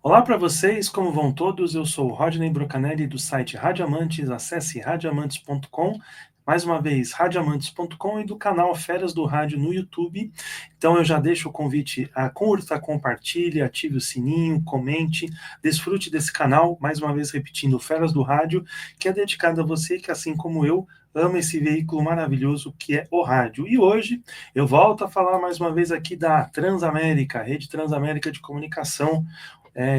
Olá para vocês, como vão todos? Eu sou o Rodney Brocanelli do site Radiamantes, acesse radiamantes.com, mais uma vez radiamantes.com e do canal Feras do Rádio no YouTube. Então eu já deixo o convite a curta, compartilhe, ative o sininho, comente, desfrute desse canal, mais uma vez repetindo, Feras do Rádio, que é dedicado a você que, assim como eu, ama esse veículo maravilhoso que é o rádio. E hoje eu volto a falar mais uma vez aqui da Transamérica, Rede Transamérica de Comunicação.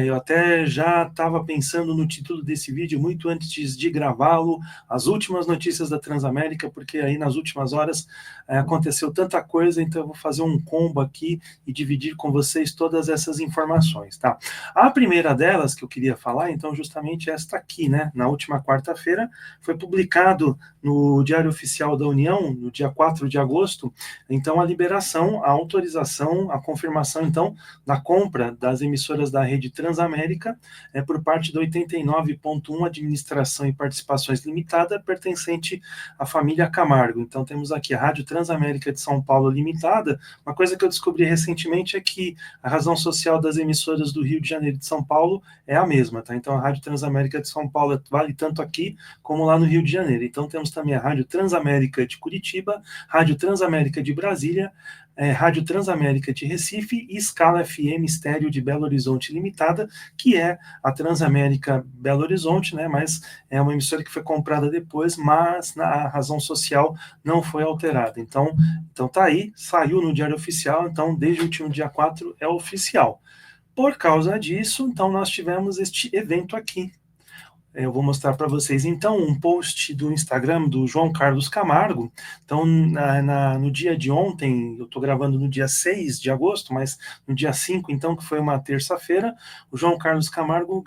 Eu até já estava pensando no título desse vídeo muito antes de gravá-lo, as últimas notícias da Transamérica, porque aí nas últimas horas aconteceu tanta coisa, então eu vou fazer um combo aqui e dividir com vocês todas essas informações, tá? A primeira delas que eu queria falar, então, justamente esta aqui, né? Na última quarta-feira, foi publicado no Diário Oficial da União, no dia 4 de agosto, então a liberação, a autorização, a confirmação, então, da compra das emissoras da rede Transamérica por parte da 89.1 Administração e Participações Limitada, pertencente à família Camargo. Então temos aqui a Rádio Transamérica de São Paulo Limitada. Uma coisa que eu descobri recentemente é que a razão social das emissoras do Rio de Janeiro e de São Paulo é a mesma, tá? Então a Rádio Transamérica de São Paulo vale tanto aqui como lá no Rio de Janeiro. Então temos também a Rádio Transamérica de Curitiba, Rádio Transamérica de Brasília, Rádio Transamérica de Recife e Scala FM Estéreo de Belo Horizonte Limitada, que é a Transamérica Belo Horizonte, né, mas é uma emissora que foi comprada depois, mas a razão social não foi alterada. Então tá aí, saiu no Diário Oficial, então desde o último dia 4 é oficial. Por causa disso, então nós tivemos este evento aqui. Eu vou mostrar para vocês, então, um post do Instagram do João Carlos Camargo. Então, no dia de ontem, eu estou gravando no dia 6 de agosto, mas no dia 5, então, que foi uma terça-feira, o João Carlos Camargo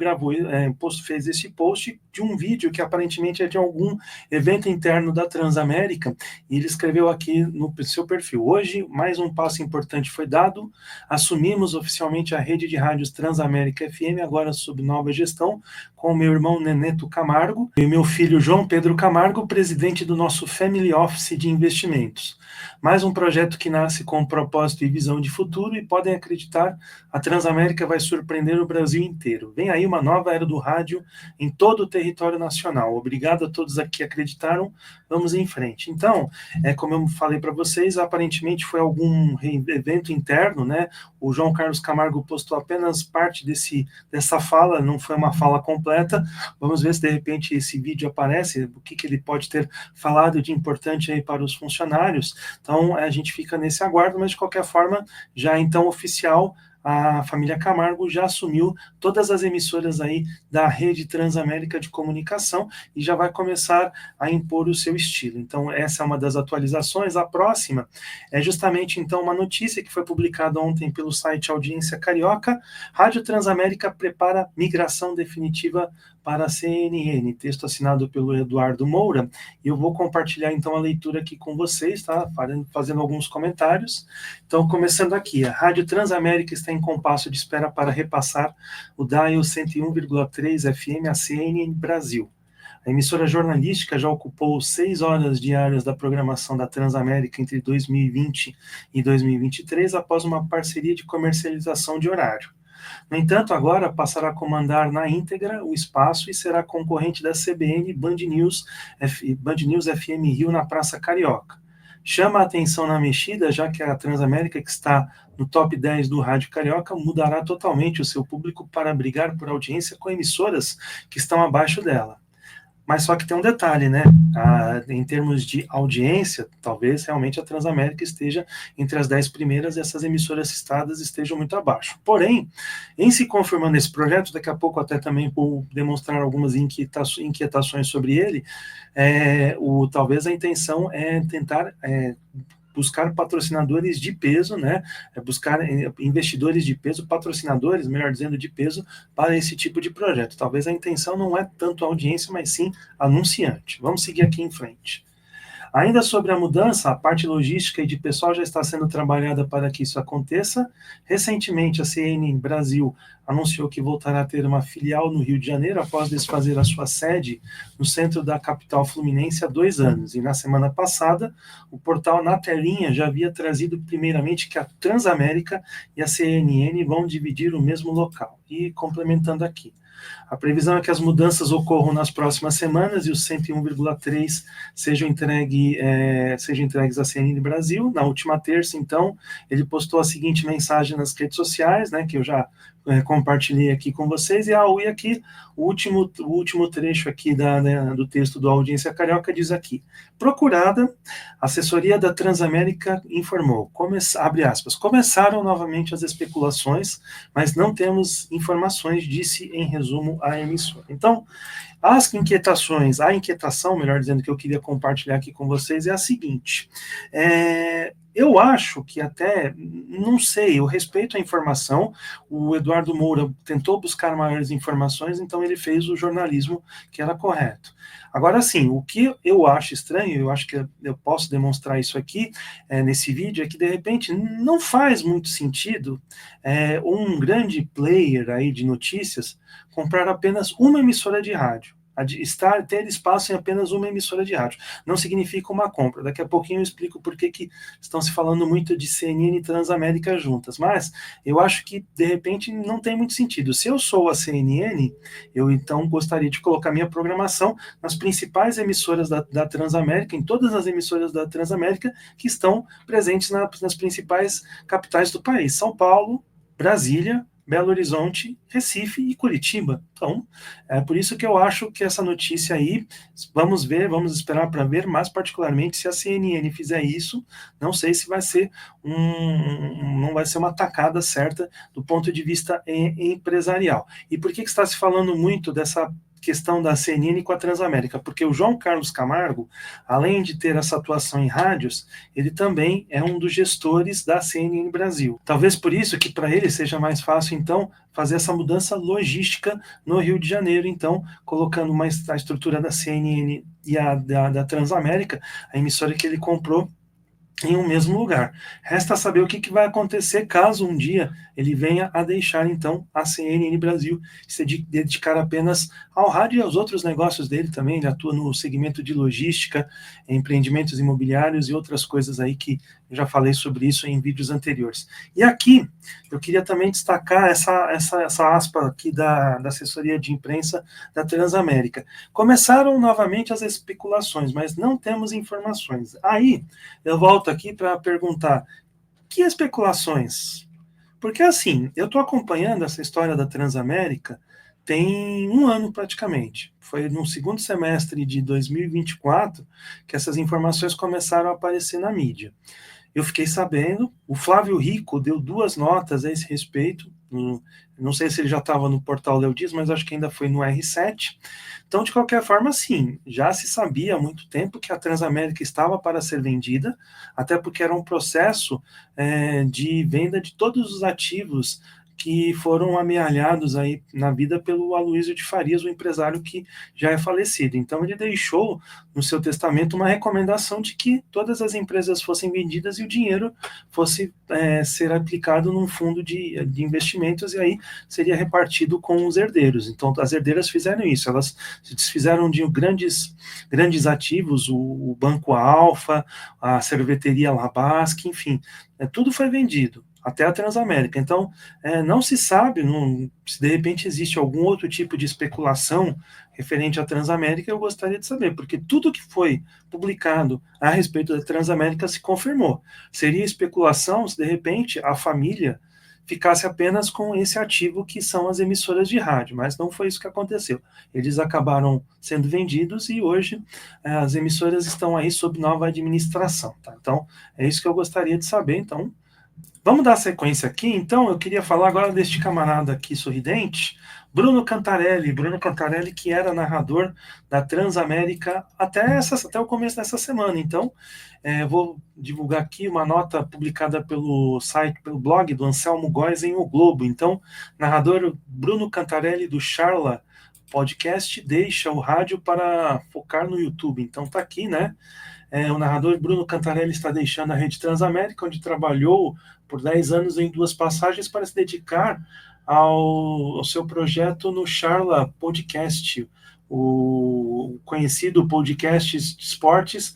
fez esse post de um vídeo que aparentemente é de algum evento interno da Transamérica, e ele escreveu aqui no seu perfil: hoje, mais um passo importante foi dado, assumimos oficialmente a rede de rádios Transamérica FM, agora sob nova gestão, com o meu irmão Neneto Camargo e meu filho João Pedro Camargo, presidente do nosso Family Office de Investimentos. Mais um projeto que nasce com propósito e visão de futuro, e podem acreditar, a Transamérica vai surpreender o Brasil inteiro. Vem aí uma nova era do rádio em todo o território nacional. Obrigado a todos aqui que acreditaram, vamos em frente. Então, como eu falei para vocês, aparentemente foi algum evento interno, né? O João Carlos Camargo postou apenas parte dessa fala, não foi uma fala completa. Vamos ver se de repente esse vídeo aparece, o que ele pode ter falado de importante aí para os funcionários. Então a gente fica nesse aguardo, mas de qualquer forma, já então oficial, a família Camargo já assumiu todas as emissoras aí da rede Transamérica de Comunicação e já vai começar a impor o seu estilo. Então essa é uma das atualizações. A próxima é justamente então uma notícia que foi publicada ontem pelo site Audiência Carioca: Rádio Transamérica prepara migração definitiva para a CNN, texto assinado pelo Eduardo Moura, e eu vou compartilhar então a leitura aqui com vocês, tá? Fazendo alguns comentários. Então, começando aqui, a Rádio Transamérica está em compasso de espera para repassar o dial 101,3 FM à CNN Brasil. A emissora jornalística já ocupou 6 horas diárias da programação da Transamérica entre 2020 e 2023, após uma parceria de comercialização de horário. No entanto, agora passará a comandar na íntegra o espaço e será concorrente da CBN Band News FM Rio na Praça Carioca. Chama a atenção na mexida, já que a Transamérica, que está no top 10 do Rádio Carioca, mudará totalmente o seu público para brigar por audiência com emissoras que estão abaixo dela. Mas só que tem um detalhe, né? Em termos de audiência, talvez realmente a Transamérica esteja entre as 10 primeiras e essas emissoras citadas estejam muito abaixo. Porém, em se confirmando esse projeto, daqui a pouco até também vou demonstrar algumas inquietações sobre ele, talvez a intenção é tentar buscar patrocinadores de peso, né? Buscar investidores de peso, patrocinadores, melhor dizendo, de peso, para esse tipo de projeto. Talvez a intenção não é tanto a audiência, mas sim anunciante. Vamos seguir aqui em frente. Ainda sobre a mudança, a parte logística e de pessoal já está sendo trabalhada para que isso aconteça. Recentemente, a CNN Brasil anunciou que voltará a ter uma filial no Rio de Janeiro após desfazer a sua sede no centro da capital fluminense há 2 anos. E na semana passada, o portal Na Telinha já havia trazido primeiramente que a Transamérica e a CNN vão dividir o mesmo local. E complementando aqui, a previsão é que as mudanças ocorram nas próximas semanas e os 101,3 sejam entregues à CNN Brasil. Na última terça, então, ele postou a seguinte mensagem nas redes sociais, né, que eu já compartilhei aqui com vocês, e aqui o último trecho aqui do texto do Audiência Carioca diz aqui: procurada, a assessoria da Transamérica informou, abre aspas, começaram novamente as especulações, mas não temos informações, disse em resumo a emissora. Então, a inquietação, melhor dizendo, que eu queria compartilhar aqui com vocês é a seguinte: eu acho que até, não sei, eu respeito a informação, o Eduardo Moura tentou buscar maiores informações, então ele fez o jornalismo que era correto. Agora, sim, o que eu acho estranho, eu acho que eu posso demonstrar isso aqui nesse vídeo, é que, de repente, não faz muito sentido um grande player aí de notícias comprar apenas uma emissora de rádio. Ter espaço em apenas uma emissora de rádio. Não significa uma compra. Daqui a pouquinho eu explico por que estão se falando muito de CNN e Transamérica juntas. Mas eu acho que, de repente, não tem muito sentido. Se eu sou a CNN, eu então gostaria de colocar minha programação nas principais emissoras da Transamérica, em todas as emissoras da Transamérica que estão presentes nas principais capitais do país. São Paulo, Brasília, Belo Horizonte, Recife e Curitiba. Então, é por isso que eu acho que essa notícia aí, vamos esperar para ver, mas particularmente se a CNN fizer isso, não sei se vai ser não vai ser uma tacada certa do ponto de vista empresarial. E por que está se falando muito dessa questão da CNN com a Transamérica? Porque o João Carlos Camargo, além de ter essa atuação em rádios, ele também é um dos gestores da CNN Brasil. Talvez por isso que para ele seja mais fácil, então, fazer essa mudança logística no Rio de Janeiro, então, colocando a estrutura da CNN e da Transamérica, a emissora que ele comprou, em um mesmo lugar. Resta saber o que vai acontecer caso um dia ele venha a deixar, então, a CNN Brasil, se dedicar apenas ao rádio e aos outros negócios dele também. Ele atua no segmento de logística, empreendimentos imobiliários e outras coisas aí que eu já falei sobre isso em vídeos anteriores. E aqui, eu queria também destacar essa aspa aqui da assessoria de imprensa da Transamérica. Começaram novamente as especulações, mas não temos informações. Aí, eu volto aqui para perguntar, que especulações? Porque, assim, eu estou acompanhando essa história da Transamérica tem 1 ano praticamente. Foi no segundo semestre de 2024 que essas informações começaram a aparecer na mídia. Eu fiquei sabendo, o Flávio Rico deu 2 notas a esse respeito, não sei se ele já estava no portal Léo Dias, mas acho que ainda foi no R7. Então, de qualquer forma, sim, já se sabia há muito tempo que a Transamérica estava para ser vendida, até porque era um processo de venda de todos os ativos que foram amealhados aí na vida pelo Aloysio de Farias, o empresário que já é falecido. Então ele deixou no seu testamento uma recomendação de que todas as empresas fossem vendidas e o dinheiro fosse ser aplicado num fundo de investimentos e aí seria repartido com os herdeiros. Então as herdeiras fizeram isso, elas se desfizeram de grandes ativos, o Banco Alfa, a Cerveteria Labasque, enfim, tudo foi vendido até a Transamérica. Então, não se sabe se de repente existe algum outro tipo de especulação referente à Transamérica, eu gostaria de saber, porque tudo que foi publicado a respeito da Transamérica se confirmou. Seria especulação se de repente a família ficasse apenas com esse ativo que são as emissoras de rádio, mas não foi isso que aconteceu. Eles acabaram sendo vendidos e hoje as emissoras estão aí sob nova administração. Tá? Então, é isso que eu gostaria de saber. Então, vamos dar sequência aqui, então. Eu queria falar agora deste camarada aqui sorridente, Bruno Cantarelli. Bruno Cantarelli, que era narrador da Transamérica até o começo dessa semana. Então, vou divulgar aqui uma nota publicada pelo blog do Anselmo Góes em O Globo. Então, narrador Bruno Cantarelli do Charla Podcast deixa o rádio para focar no YouTube. Então, tá aqui, né? o narrador Bruno Cantarelli está deixando a Rede Transamérica, onde trabalhou por 10 anos em 2 passagens para se dedicar ao seu projeto no Charla Podcast, o conhecido podcast de esportes,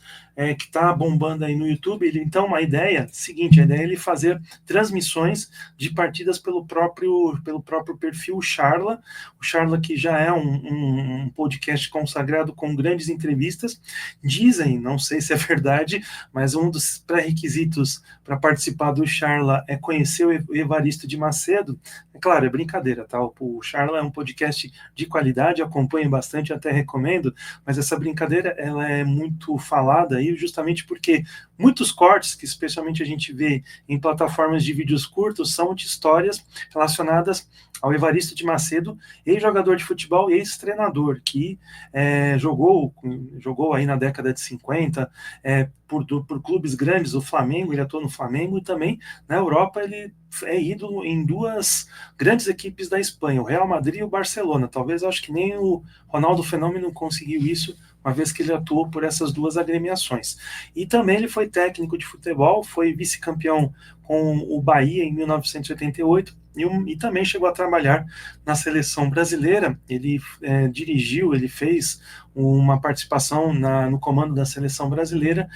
que está bombando aí no YouTube. Então, a ideia é ele fazer transmissões de partidas pelo próprio perfil Charla, o Charla que já é um podcast consagrado com grandes entrevistas. Dizem, não sei se é verdade, mas um dos pré-requisitos para participar do Charla é conhecer o Evaristo de Macedo. É claro, é brincadeira, tá? O Charla é um podcast de qualidade, acompanho bastante, até recomendo, mas essa brincadeira ela é muito falada aí justamente porque muitos cortes, que especialmente a gente vê em plataformas de vídeos curtos, são de histórias relacionadas ao Evaristo de Macedo, ex-jogador de futebol e ex-treinador, que jogou aí na década de 50 por clubes grandes, o Flamengo, ele atuou no Flamengo, e também na Europa ele é ídolo em 2 grandes equipes da Espanha, o Real Madrid e o Barcelona. Talvez, acho que nem o Ronaldo Fenômeno conseguiu isso, uma vez que ele atuou por essas 2 agremiações. E também ele foi técnico de futebol, foi vice-campeão com o Bahia em 1988, e também chegou a trabalhar na seleção brasileira. Ele dirigiu, ele fez uma participação no comando da seleção brasileira,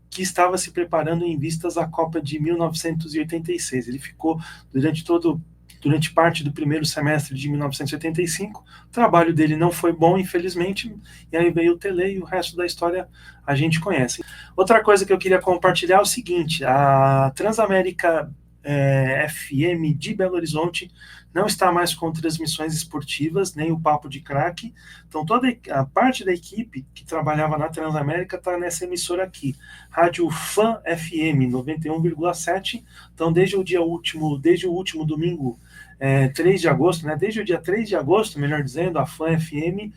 que estava se preparando em vistas à Copa de 1986. Ele ficou durante parte do primeiro semestre de 1985, o trabalho dele não foi bom, infelizmente, e aí veio o Tele, e o resto da história a gente conhece. Outra coisa que eu queria compartilhar é o seguinte: a Transamérica FM de Belo Horizonte não está mais com transmissões esportivas, nem o Papo de Craque. Então, toda a parte da equipe que trabalhava na Transamérica está nessa emissora aqui, Rádio Fan FM 91,7. Então, desde o último domingo, 3 de agosto, né? Desde o dia 3 de agosto, melhor dizendo, a Fan FM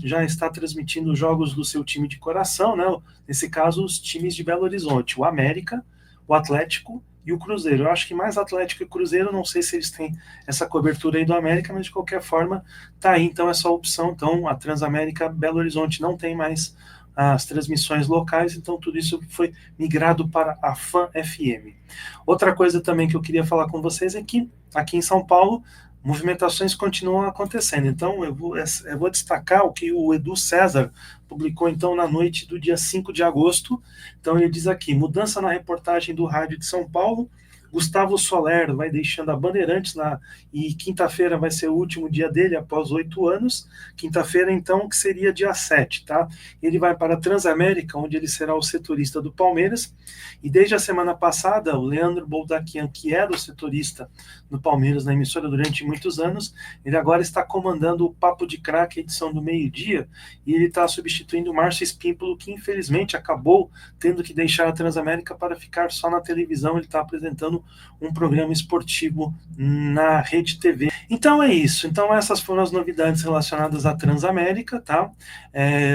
já está transmitindo os jogos do seu time de coração, né? Nesse caso, os times de Belo Horizonte, o América, o Atlético e o Cruzeiro. Eu acho que mais Atlético e Cruzeiro, não sei se eles têm essa cobertura aí do América, mas de qualquer forma tá aí então essa opção. Então a Transamérica Belo Horizonte não tem mais as transmissões locais, então tudo isso foi migrado para a Fan FM. Outra coisa também que eu queria falar com vocês é que aqui em São Paulo movimentações continuam acontecendo. Então eu vou destacar o que o Edu César publicou então na noite do dia 5 de agosto. Então ele diz aqui: mudança na reportagem do Rádio de São Paulo, Gustavo Soler vai deixando a Bandeirantes e quinta-feira vai ser o último dia dele após 8 anos, quinta-feira então, que seria dia 7, tá? Ele vai para a Transamérica, onde ele será o setorista do Palmeiras, e desde a semana passada, o Leandro Boldaquian, que era o setorista do Palmeiras na emissora durante muitos anos, ele agora está comandando o Papo de Craque, edição do meio-dia, e ele está substituindo o Márcio Espímpolo, que infelizmente acabou tendo que deixar a Transamérica para ficar só na televisão. Ele está apresentando um programa esportivo na Rede TV. Então é isso. Então essas foram as novidades relacionadas à Transamérica, tá?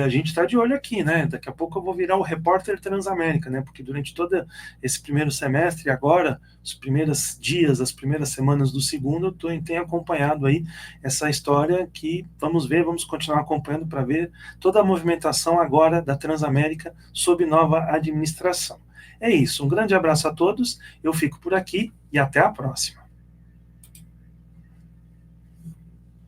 A gente está de olho aqui, né? Daqui a pouco eu vou virar o repórter Transamérica, né? Porque durante todo esse primeiro semestre, agora, os primeiros dias, as primeiras semanas do segundo, eu tenho acompanhado aí essa história que vamos continuar acompanhando para ver toda a movimentação agora da Transamérica sob nova administração. É isso, um grande abraço a todos, eu fico por aqui e até a próxima.